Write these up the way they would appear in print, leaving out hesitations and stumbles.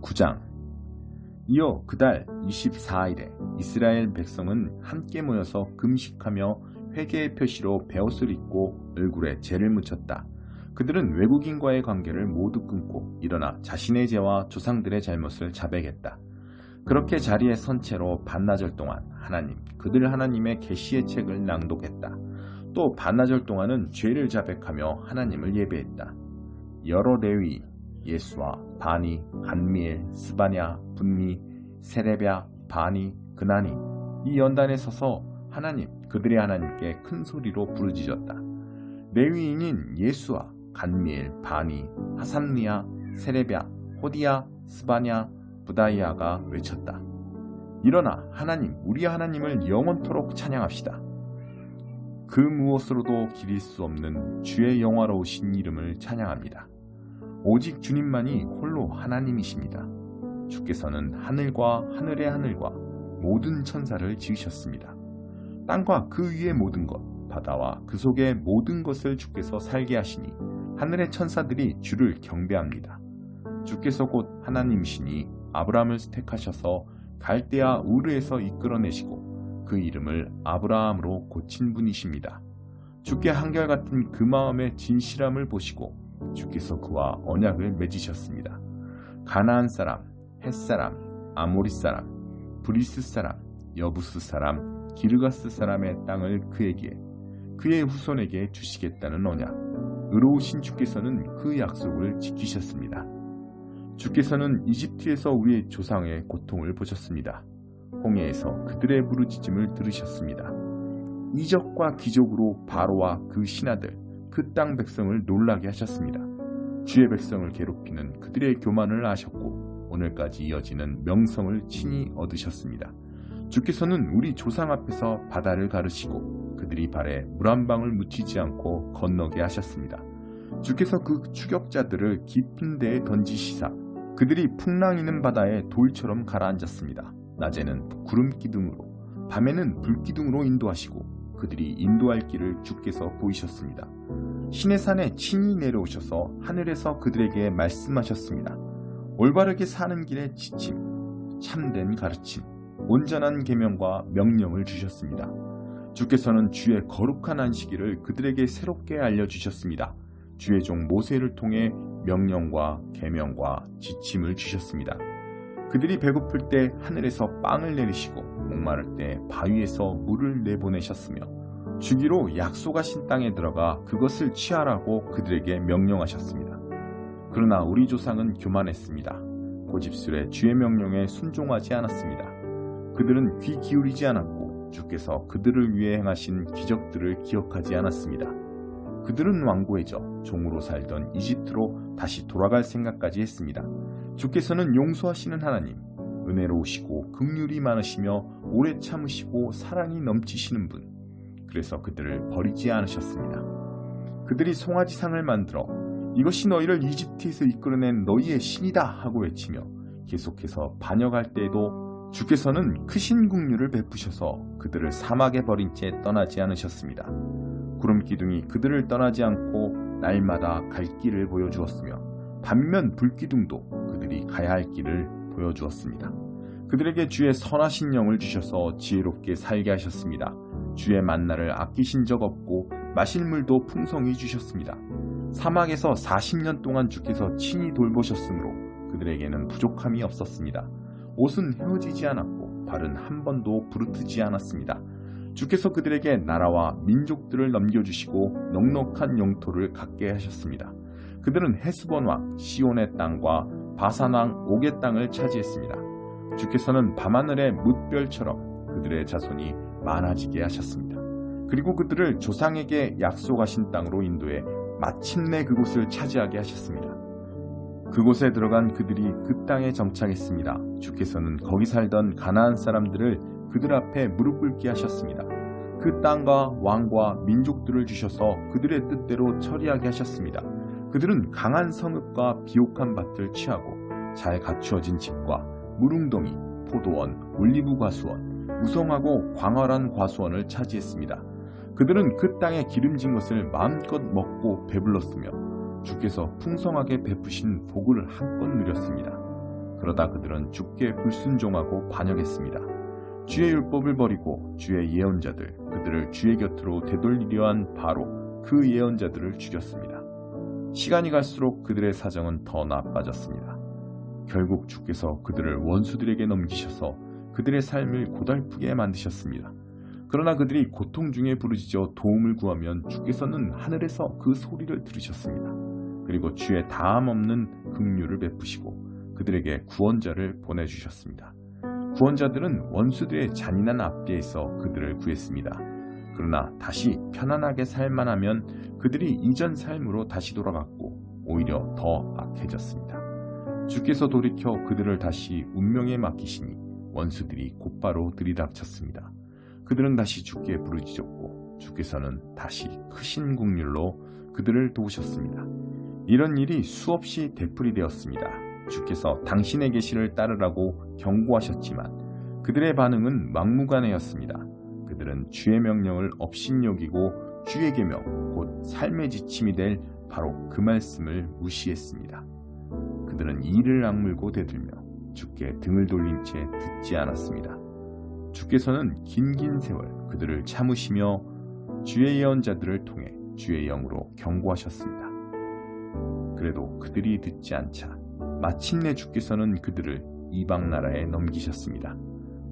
9장. 이어 그달 24일에 이스라엘 백성은 함께 모여서 금식하며 회개의 표시로 베옷을 입고 얼굴에 재를 묻혔다. 그들은 외국인과의 관계를 모두 끊고 일어나 자신의 죄와 조상들의 잘못을 자백했다. 그렇게 자리에 선 채로 반나절 동안 그들 하나님의 계시의 책을 낭독했다. 또 반나절 동안은 죄를 자백하며 하나님을 예배했다. 여러 레위, 예수와 바니, 간미엘, 스바냐, 분니, 세레랴, 바니, 그나니 이 연단에 서서 그들의 하나님께 큰 소리로 부르짖었다. 레위인인 예수와 간미엘, 바니, 하삼니아, 세레랴, 호디야, 스바냐, 부다이아가 외쳤다. 일어나 우리 하나님을 영원토록 찬양합시다. 그 무엇으로도 기릴 수 없는 주의 영화로우신 이름을 찬양합니다. 오직 주님만이 홀로 하나님이십니다. 주께서는 하늘과 하늘의 하늘과 모든 천사를 지으셨습니다. 땅과 그 위의 모든 것, 바다와 그 속의 모든 것을 주께서 살게 하시니 하늘의 천사들이 주를 경배합니다. 주께서 곧 하나님이시니 아브라함을 택하셔서 갈대아 우르에서 이끌어내시고 그 이름을 아브라함으로 고친 분이십니다. 주께 한결같은 그 마음의 진실함을 보시고 주께서 그와 언약을 맺으셨습니다. 가나안 사람, 헷 사람, 아모리 사람, 브리스 사람, 여부스 사람, 기르가스 사람의 땅을 그의 후손에게 주시겠다는 언약. 의로우신 주께서는 그 약속을 지키셨습니다. 주께서는 이집트에서 우리의 조상의 고통을 보셨습니다. 홍해에서 그들의 부르짖음을 들으셨습니다. 이적과 기적으로 바로와 그 신하들, 그 땅 백성을 놀라게 하셨습니다. 주의 백성을 괴롭히는 그들의 교만을 아셨고 오늘까지 이어지는 명성을 친히 얻으셨습니다. 주께서는 우리 조상 앞에서 바다를 가르시고 그들이 발에 물 한 방울 묻히지 않고 건너게 하셨습니다. 주께서 그 추격자들을 깊은 데에 던지시사 그들이 풍랑이는 바다에 돌처럼 가라앉았습니다. 낮에는 구름 기둥으로 밤에는 불 기둥으로 인도하시고 그들이 인도할 길을 주께서 보이셨습니다. 시내산에 친히 내려오셔서 하늘에서 그들에게 말씀하셨습니다. 올바르게 사는 길의 지침, 참된 가르침, 온전한 계명과 명령을 주셨습니다. 주께서는 주의 거룩한 안식일을 그들에게 새롭게 알려주셨습니다. 주의 종 모세를 통해 명령과 계명과 지침을 주셨습니다. 그들이 배고플 때 하늘에서 빵을 내리시고 목마를 때 바위에서 물을 내보내셨으며 주기로 약속하신 땅에 들어가 그것을 취하라고 그들에게 명령하셨습니다. 그러나 우리 조상은 교만했습니다. 고집스레 주의 명령에 순종하지 않았습니다. 그들은 귀 기울이지 않았고 주께서 그들을 위해 행하신 기적들을 기억하지 않았습니다. 그들은 완고해져 종으로 살던 이집트로 다시 돌아갈 생각까지 했습니다. 주께서는 용서하시는 하나님, 은혜로우시고 긍휼이 많으시며 오래 참으시고 사랑이 넘치시는 분. 그래서 그들을 버리지 않으셨습니다. 그들이 송아지상을 만들어 이것이 너희를 이집트에서 이끌어낸 너희의 신이다 하고 외치며 계속해서 반역할 때에도 주께서는 크신 긍휼을 베푸셔서 그들을 사막에 버린 채 떠나지 않으셨습니다. 구름 기둥이 그들을 떠나지 않고 날마다 갈 길을 보여주었으며 반면 불기둥도 그들이 가야 할 길을 보여주었습니다. 그들에게 주의 선하신 영을 주셔서 지혜롭게 살게 하셨습니다. 주의 만나를 아끼신 적 없고 마실 물도 풍성히 주셨습니다. 사막에서 40년 동안 주께서 친히 돌보셨으므로 그들에게는 부족함이 없었습니다. 옷은 헤어지지 않았고 발은 한 번도 부르트지 않았습니다. 주께서 그들에게 나라와 민족들을 넘겨주시고 넉넉한 영토를 갖게 하셨습니다. 그들은 헤스본 왕 시온의 땅과 바산 왕 옥의 땅을 차지했습니다. 주께서는 밤하늘의 뭇별처럼 그들의 자손이 많아지게 하셨습니다. 그리고 그들을 조상에게 약속하신 땅으로 인도해 마침내 그곳을 차지하게 하셨습니다. 그곳에 들어간 그들이 그 땅에 정착했습니다. 주께서는 거기 살던 가나안 사람들을 그들 앞에 무릎 꿇게 하셨습니다. 그 땅과 왕과 민족들을 주셔서 그들의 뜻대로 처리하게 하셨습니다. 그들은 강한 성읍과 비옥한 밭을 취하고 잘 갖추어진 집과 무릉덩이, 포도원, 올리브 과수원, 무성하고 광활한 과수원을 차지했습니다. 그들은 그 땅에 기름진 것을 마음껏 먹고 배불렀으며 주께서 풍성하게 베푸신 복을 한껏 누렸습니다. 그러다 그들은 주께 불순종하고 반역했습니다. 주의 율법을 버리고 주의 예언자들, 그들을 주의 곁으로 되돌리려 한 바로 그 예언자들을 죽였습니다. 시간이 갈수록 그들의 사정은 더 나빠졌습니다. 결국 주께서 그들을 원수들에게 넘기셔서 그들의 삶을 고달프게 만드셨습니다. 그러나 그들이 고통 중에 부르짖어 도움을 구하면 주께서는 하늘에서 그 소리를 들으셨습니다. 그리고 주의 다함 없는 긍휼을 베푸시고 그들에게 구원자를 보내주셨습니다. 구원자들은 원수들의 잔인한 압제에서 그들을 구했습니다. 그러나 다시 편안하게 살만하면 그들이 이전 삶으로 다시 돌아갔고 오히려 더 악해졌습니다. 주께서 돌이켜 그들을 다시 운명에 맡기시니 원수들이 곧바로 들이닥쳤습니다. 그들은 다시 주께 부르짖었고 주께서는 다시 크신 긍휼로 그들을 도우셨습니다. 이런 일이 수없이 되풀이 되었습니다. 주께서 당신의 계시를 따르라고 경고하셨지만 그들의 반응은 막무가내였습니다. 그들은 주의 명령을 업신여기고 주의 계명, 곧 삶의 지침이 될 바로 그 말씀을 무시했습니다. 그들은 이를 악물고 대들며 주께 등을 돌린 채 듣지 않았습니다. 주께서는 긴긴 세월 그들을 참으시며 주의 예언자들을 통해 주의 영으로 경고하셨습니다. 그래도 그들이 듣지 않자 마침내 주께서는 그들을 이방 나라에 넘기셨습니다.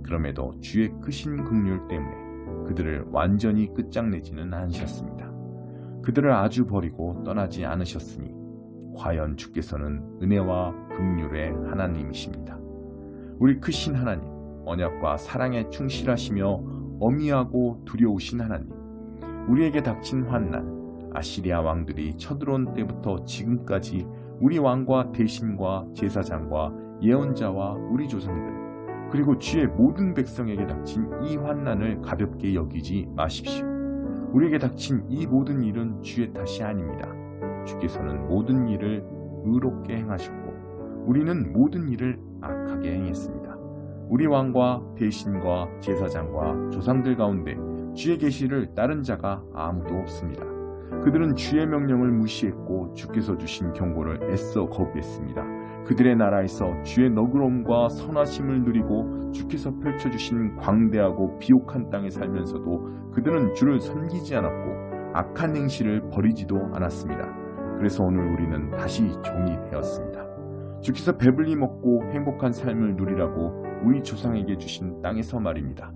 그럼에도 주의 크신 긍휼 때문에 그들을 완전히 끝장내지는 않으셨습니다. 그들을 아주 버리고 떠나지 않으셨으니 과연 주께서는 은혜와 긍휼의 하나님이십니다. 우리 크신 하나님, 언약과 사랑에 충실하시며 어미하고 두려우신 하나님, 우리에게 닥친 환난, 아시리아 왕들이 쳐들어온 때부터 지금까지 우리 왕과 대신과 제사장과 예언자와 우리 조상들, 그리고 주의 모든 백성에게 닥친 이 환난을 가볍게 여기지 마십시오. 우리에게 닥친 이 모든 일은 주의 탓이 아닙니다. 주께서는 모든 일을 의롭게 행하셨고 우리는 모든 일을 악하게 행했습니다. 우리 왕과 대신과 제사장과 조상들 가운데 주의 계시를 따른 자가 아무도 없습니다. 그들은 주의 명령을 무시했고 주께서 주신 경고를 애써 거부했습니다. 그들의 나라에서 주의 너그러움과 선하심을 누리고 주께서 펼쳐주신 광대하고 비옥한 땅에 살면서도 그들은 주를 섬기지 않았고 악한 행실을 버리지도 않았습니다. 그래서 오늘 우리는 다시 종이 되었습니다. 주께서 배불리 먹고 행복한 삶을 누리라고 우리 조상에게 주신 땅에서 말입니다.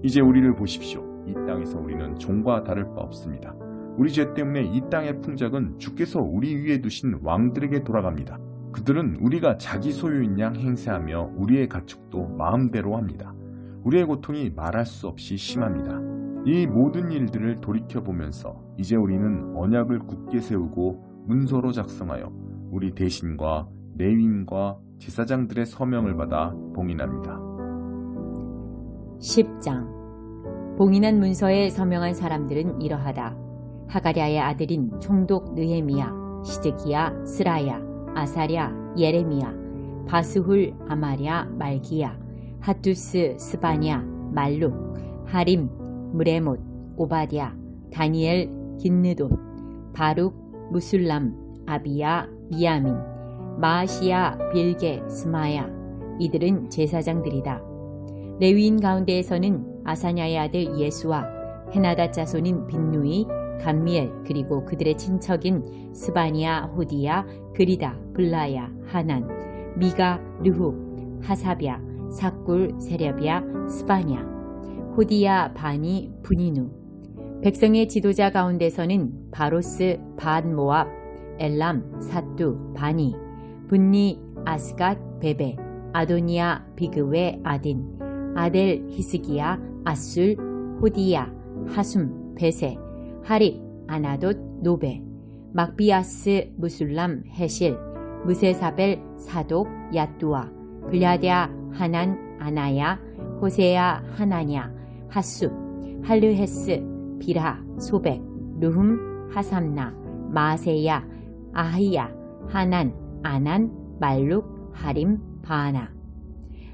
이제 우리를 보십시오. 이 땅에서 우리는 종과 다를 바 없습니다. 우리 죄 때문에 이 땅의 풍작은 주께서 우리 위에 두신 왕들에게 돌아갑니다. 그들은 우리가 자기 소유인 양 행세하며 우리의 가축도 마음대로 합니다. 우리의 고통이 말할 수 없이 심합니다. 이 모든 일들을 돌이켜보면서 이제 우리는 언약을 굳게 세우고 문서로 작성하여 우리 대신과 레위인과 제사장들의 서명을 받아 봉인합니다. 10장 봉인한 문서에 서명한 사람들은 이러하다. 하가랴의 아들인 총독 느헤미야, 시드기야, 스라야, 아사랴, 예레미야, 바스훌, 아마랴, 말기야, 핫두스, 스바냐, 말룩, 하림, 무레못, 오바댜, 다니엘, 긴느돈, 바룩, 무술람, 아비야, 미야민, 마아시야, 빌게, 스마야. 이들은 제사장들이다. 레위인 가운데에서는 아사냐의 아들 예수와 헤나다 자손인 빈누이, 감미엘, 그리고 그들의 친척인 스바니아, 호디야, 그리다, 블라야, 하난, 미가, 르후, 하사랴, 사꿀, 세렵야, 스바냐, 호디야, 바니, 분이누. 백성의 지도자 가운데서는 바로스, 반 모압, 엘람, 사뚜, 바니, 분니, 아스갓, 베베, 아도니아, 비그웨, 아딘, 아델, 히스기야, 아술, 호디야, 하숨, 베세, 하립, 아나돗, 노베, 막비아스, 무술람, 헤실, 무세사벨, 사독, 야뚜아, 블야랴, 하난, 아나야, 호세야, 하나냐, 하숲, 할르헤스, 비라, 소백, 르흠, 하삼나, 마세야, 아히야, 하난, 아난, 말룩, 하림, 바하나.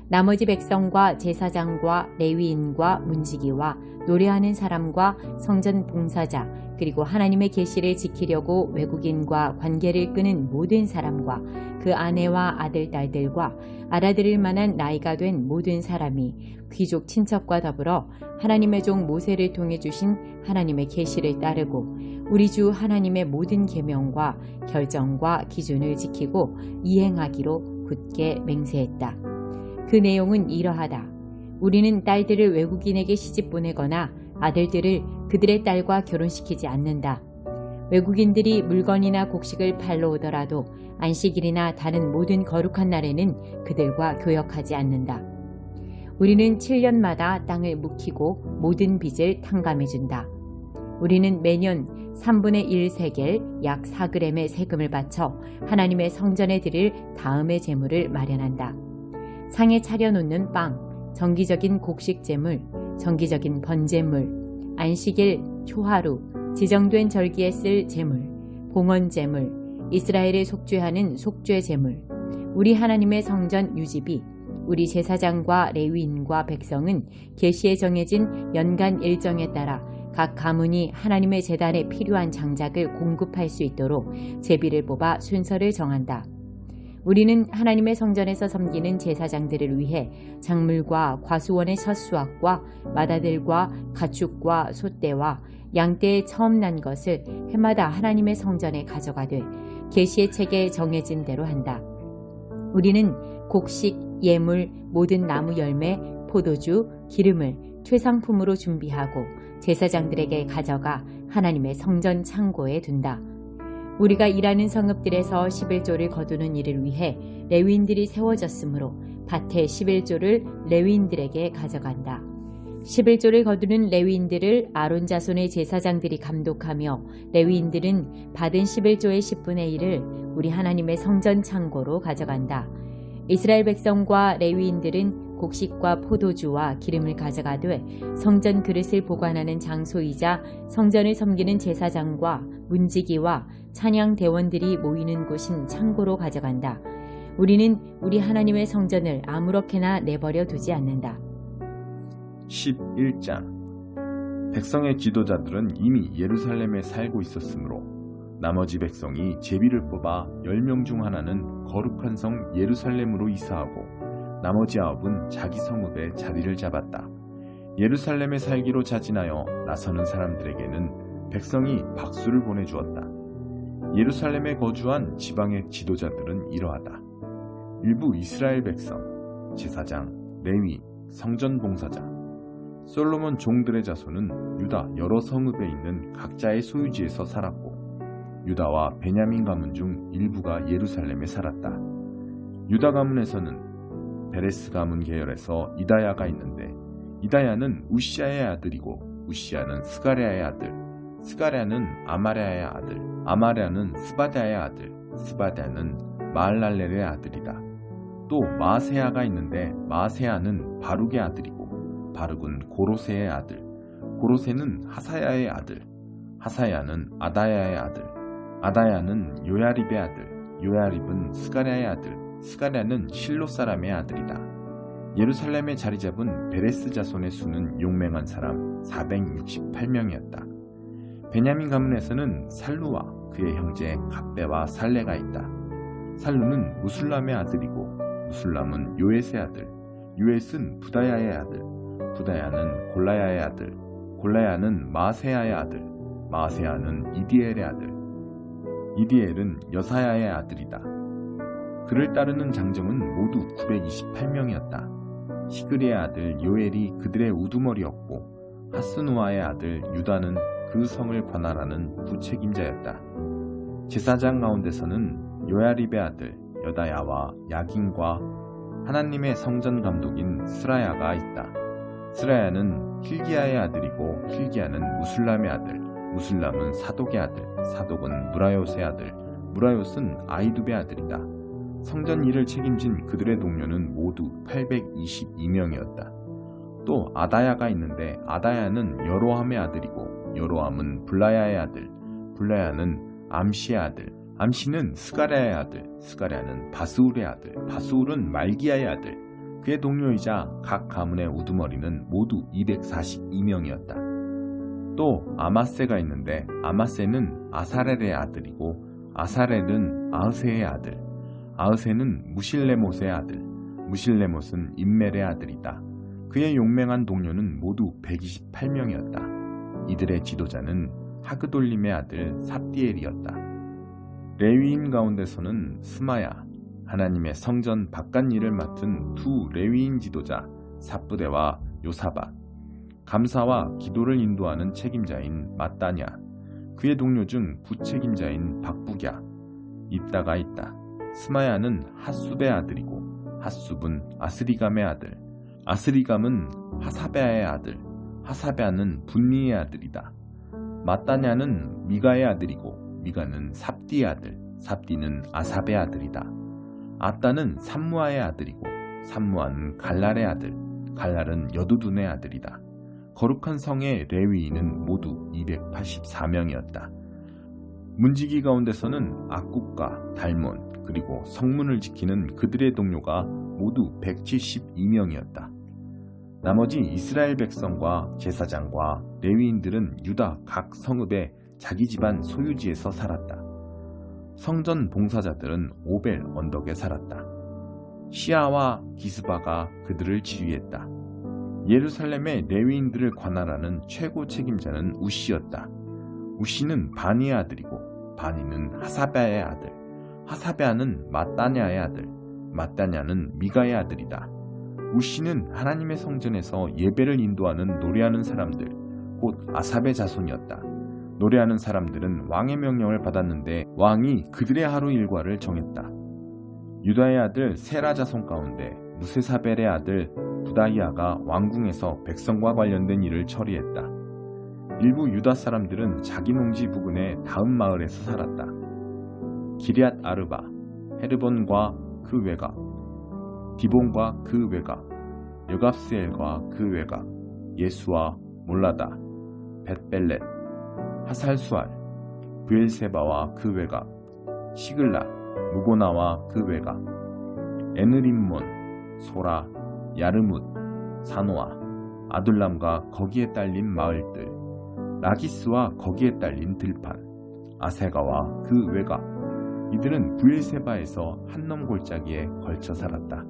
나머지 백성과 제사장과 레위인과 문지기와 노래하는 사람과 성전 봉사자, 그리고 하나님의 계시를 지키려고 외국인과 관계를 끄는 모든 사람과 그 아내와 아들, 딸들과 알아들을 만한 나이가 된 모든 사람이 귀족 친척과 더불어 하나님의 종 모세를 통해 주신 하나님의 계시를 따르고 우리 주 하나님의 모든 계명과 결정과 기준을 지키고 이행하기로 굳게 맹세했다. 그 내용은 이러하다. 우리는 딸들을 외국인에게 시집 보내거나 아들들을 그들의 딸과 결혼시키지 않는다. 외국인들이 물건이나 곡식을 팔러 오더라도 안식일이나 다른 모든 거룩한 날에는 그들과 교역하지 않는다. 우리는 7년마다 땅을 묵히고 모든 빚을 탕감해준다. 우리는 매년 3분의 1 세겔 약 4g의 세금을 바쳐 하나님의 성전에 드릴 다음의 제물을 마련한다. 상에 차려놓는 빵, 정기적인 곡식 제물, 정기적인 번제물, 안식일, 초하루, 지정된 절기에 쓸 제물, 봉헌 제물, 이스라엘에 속죄하는 속죄 제물, 우리 하나님의 성전 유지비, 우리 제사장과 레위인과 백성은 계시에 정해진 연간 일정에 따라 각 가문이 하나님의 제단에 필요한 장작을 공급할 수 있도록 제비를 뽑아 순서를 정한다. 우리는 하나님의 성전에서 섬기는 제사장들을 위해 작물과 과수원의 첫수확과 마다들과 가축과 소떼와 양떼의 처음 난 것을 해마다 하나님의 성전에 가져가되 계시의 책에 정해진 대로 한다. 우리는 곡식, 예물, 모든 나무 열매, 포도주, 기름을 최상품으로 준비하고 제사장들에게 가져가 하나님의 성전 창고에 둔다. 우리가 일하는 성읍들에서 11조를 거두는 일을 위해 레위인들이 세워졌으므로 밭의 11조를 레위인들에게 가져간다. 11조를 거두는 레위인들을 아론 자손의 제사장들이 감독하며 레위인들은 받은 11조의 10분의 1을 우리 하나님의 성전 창고로 가져간다. 이스라엘 백성과 레위인들은 곡식과 포도주와 기름을 가져가되 성전 그릇을 보관하는 장소이자 성전을 섬기는 제사장과 문지기와 찬양 대원들이 모이는 곳인 창고로 가져간다. 우리는 우리 하나님의 성전을 아무렇게나 내버려 두지 않는다. 11장 백성의 지도자들은 이미 예루살렘에 살고 있었으므로 나머지 백성이 제비를 뽑아 10명 중 하나는 거룩한 성 예루살렘으로 이사하고 나머지 9은 자기 성읍에 자리를 잡았다. 예루살렘에 살기로 자진하여 나서는 사람들에게는 백성이 박수를 보내주었다. 예루살렘에 거주한 지방의 지도자들은 이러하다. 일부 이스라엘 백성, 제사장, 레위, 성전 봉사자, 솔로몬 종들의 자손은 유다 여러 성읍에 있는 각자의 소유지에서 살았고 유다와 베냐민 가문 중 일부가 예루살렘에 살았다. 유다 가문에서는 베레스 가문 계열에서 이다야가 있는데 이다야는 우시아의 아들이고 우시아는 스가랴의 아들, 스가랴는 아마랴의 아들, 아마랴는 스바랴의 아들, 스바랴는 마알랄렐의 아들이다. 또 마세야가 있는데 마세야는 바룩의 아들이고 바룩은 고로세의 아들, 고로세는 하사야의 아들, 하사야는 아다야의 아들, 아다야는 요야립의 아들, 요야립은 스가랴의 아들, 스가랴는 실로 사람의 아들이다. 예루살렘에 자리 잡은 베레스 자손의 수는 용맹한 사람 468명이었다. 베냐민 가문에서는 살루와 그의 형제 갑배와 살레가 있다. 살루는 무술람의 아들이고 무술람은 요엣의 아들, 요엣은 부다야의 아들, 부다야는 골라야의 아들, 골라야는 마세야의 아들, 마세야는 이디엘의 아들, 이디엘은 여사야의 아들이다. 그를 따르는 장정은 모두 928명이었다. 시그리의 아들 요엘이 그들의 우두머리였고 하스누아의 아들 유다는 그 성을 관할하는 부책임자였다. 제사장 가운데서는 요야립의 아들 여다야와 야긴과 하나님의 성전 감독인 스라야가 있다. 스라야는 힐기야의 아들이고 힐기야는 무술람의 아들, 무술람은 사독의 아들, 사독은 무라요스의 아들, 무라요스는 아이두베의 아들이다. 성전 일을 책임진 그들의 동료는 모두 822명이었다. 또 아다야가 있는데 아다야는 여로함의 아들이고 여로함은 블라야의 아들, 블라야는 암시의 아들, 암시는 스가랴의 아들, 스가랴는 바스울의 아들, 바스울은 말기야의 아들, 그의 동료이자 각 가문의 우두머리는 모두 242명이었다. 또 아마세가 있는데 아마세는 아사렐의 아들이고 아사렐은 아흐세의 아들, 아흐세는 무실레못의 아들, 무실레못은 임멜의 아들이다. 그의 용맹한 동료는 모두 128명이었다. 이들의 지도자는 하그돌림의 아들 삽디엘이었다. 레위인 가운데서는 스마야, 하나님의 성전 바깥 일을 맡은 두 레위인 지도자 삽부대와 요사밧, 감사와 기도를 인도하는 책임자인 마따냐, 그의 동료 중 부책임자인 박부갸, 입다가 있다. 스마야는 핫숲의 아들이고 핫숲은 아스리감의 아들, 아스리감은 하사베아의 아들, 하사베아는 분니의 아들이다. 마따냐는 미가의 아들이고 미가는 삽디의 아들, 삽디는 아삽의 아들이다. 아따는 삼무아의 아들이고 삼무아는 갈랄의 아들, 갈랄은 여두둔의 아들이다. 거룩한 성의 레위인은 모두 284명이었다. 문지기 가운데서는 악국과 달몬 그리고 성문을 지키는 그들의 동료가 모두 172명이었다. 나머지 이스라엘 백성과 제사장과 레위인들은 유다 각 성읍의 자기 집안 소유지에서 살았다. 성전 봉사자들은 오벨 언덕에 살았다. 시아와 기스바가 그들을 지휘했다. 예루살렘의 레위인들을 관할하는 최고 책임자는 우시였다. 우시는 바니의 아들이고 바니는 하사베아의 아들, 하사베아는 마따냐의 아들, 마따냐는 미가의 아들이다. 우시는 하나님의 성전에서 예배를 인도하는 노래하는 사람들, 곧 아삽의 자손이었다. 노래하는 사람들은 왕의 명령을 받았는데 왕이 그들의 하루 일과를 정했다. 유다의 아들 세라 자손 가운데 무세사벨의 아들 부다히아가 왕궁에서 백성과 관련된 일을 처리했다. 일부 유다 사람들은 자기 농지 부근의 다음 마을에서 살았다. 기럇 아르바, 헤르본과 그 외곽, 디본과 그 외곽, 여갑스엘과 그 외곽, 예수와 몰라다, 벳벨렛, 하살수알, 브엘세바와 그 외곽, 시글라, 무고나와 그 외곽, 에느림몬, 소라, 야르뭇, 사노아, 아둘람과 거기에 딸린 마을들, 라기스와 거기에 딸린 들판, 아세가와 그 외곽, 이들은 브엘세바에서 한넘 골짜기에 걸쳐 살았다.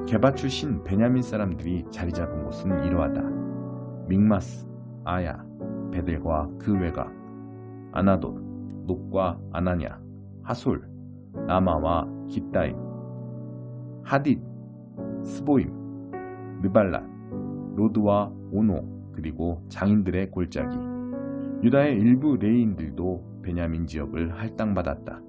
게바 출신 베냐민 사람들이 자리 잡은 곳은 이러하다. 믹마스, 아야, 베델과 그 외곽, 아나돗, 녹과 아나냐, 하솔, 라마와 깃다임, 하딧, 스보임, 느발랏, 로드와 오노, 그리고 장인들의 골짜기. 유다의 일부 레위인들도 베냐민 지역을 할당받았다.